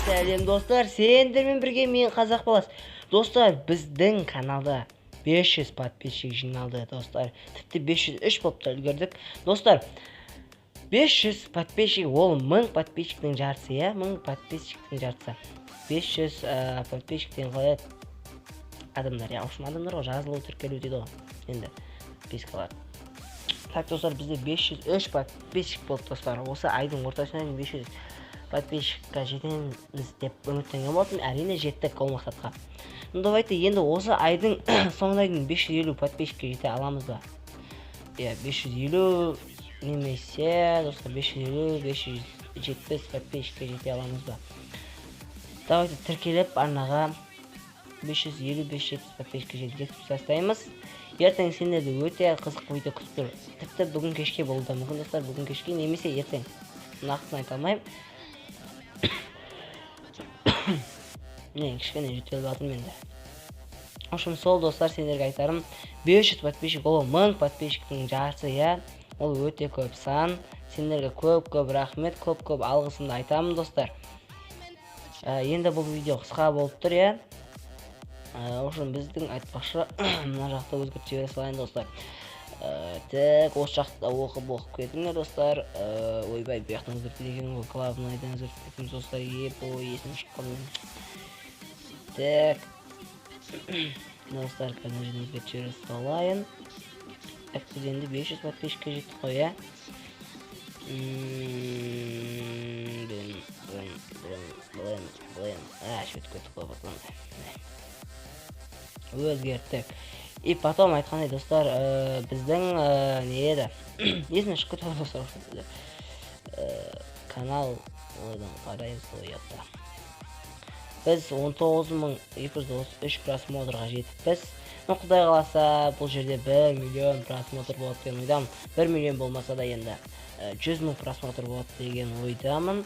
Сәлем достар, сендермен бірге мен қазақ баласы. Достар, біздің каналда 500 подписчик жиналды, достар. Тіпті 503 болып та үлгердік. Достар, 500 подписчик, ол 1000 подписчиктің жарысы, я? 1000 подписчиктің жарысы. 500 подписчиктен қалай адамдар, я, ұшым адамдар ғой, жазылу тіркелу дейді ғой. Енді, подпискалар. Так, достар, бізде 503 подписчик болды, достар. Осы айдың ортасына 500 подписчикқа жетеміз деп үміттенген болдым. Әрине жеттік ол мақсатқа. Давайте енді осы айдың соңына дейін 550 подписчикке жете аламыз ба? 550 немесе достар 550-570 подписчикке жете аламыз ба? Давайте тіркеліп арнаға 550-570 подписчикке жеткізіп тастаймыз. Ертең сендерді өте қызық видео күтіп тұр. Тіпті бүгін кешке болуы да мүмкін, достар, бүгін кешке немесе ертең. Нақтысын айта алмаймын. Не, кішкене жүтеліп алдым енді. Ошым сол, достар, сендерге айтарым, 500 подписчик, ол 1000 подписчиктің жарысы, я. Ол өте көп сан. Сендерге көп рахмет, көп алғысымды айтамын, достар. Енді бұл видео қысқа болып тұр, я. Ошым біздің айтпақшы мына жақта өзгерт жібере салайын, достар. Так, осы жақта оқып кетіңдер, достар. Ойбай, бұл жақтан өзгерт деген ғой, главныйдан өзгерт кетіңіз, достар. Есім шыққан. Так, достар, қазір жерден өзгерт жібере салайын. Так, біз енді 500 подписчикке жеттік қой, я. Блин. Шөтіп кеттік қой, батлан. Өзгерттік. И потом айтқандай, достар, біздің не еді? Есімнен шығып кетіп қой, достар. Канал ойдан қарайыз ойақта. Біз 19233 просмотрға жетіппіз. Құдай қаласа, бұл жерде 1 миллион просмотр болады деген ойдамын. 1 миллион болмаса да енді 100 мың просмотр болады деген ойдамын.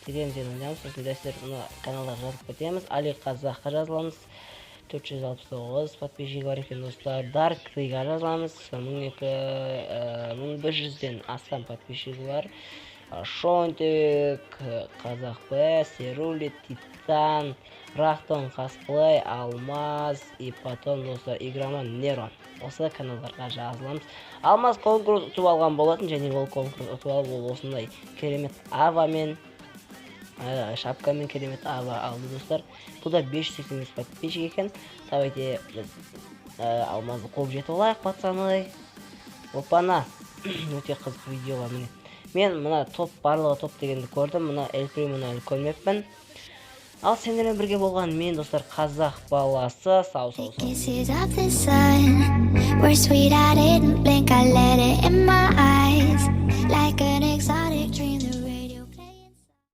Сосын дәстер каналға жазып кетеміз. Али Қазаққа жазыламыз. 469 подписчик бар екен, достар. Dark Tree-ға жазыламыз. 1100-ден астам подписчик бар. Шонтик, Қазақ Б, Серули, Титан, Рахтон, Косплей, Алмаз и потом, достар, Игроман Нерон. Осы каналдарға жазыламыз. Алмаз конкурс ұтып алған болатын, және ол конкурс ұтып алып, ол осындай керемет авамен, шапкамен керемет ава алды, достар. Бұл да 580 подписчик екен. Давайте Алмазды қуып жетіп алайық, пацаны. Опана, өте қызық видеолар міне. Мен мына топ, барлығы топ дегенді көрдім. Мына Эльпримоны әлі көрмеппін. Ал сендермен бірге болған мен, достар, қазақ баласы. Сау.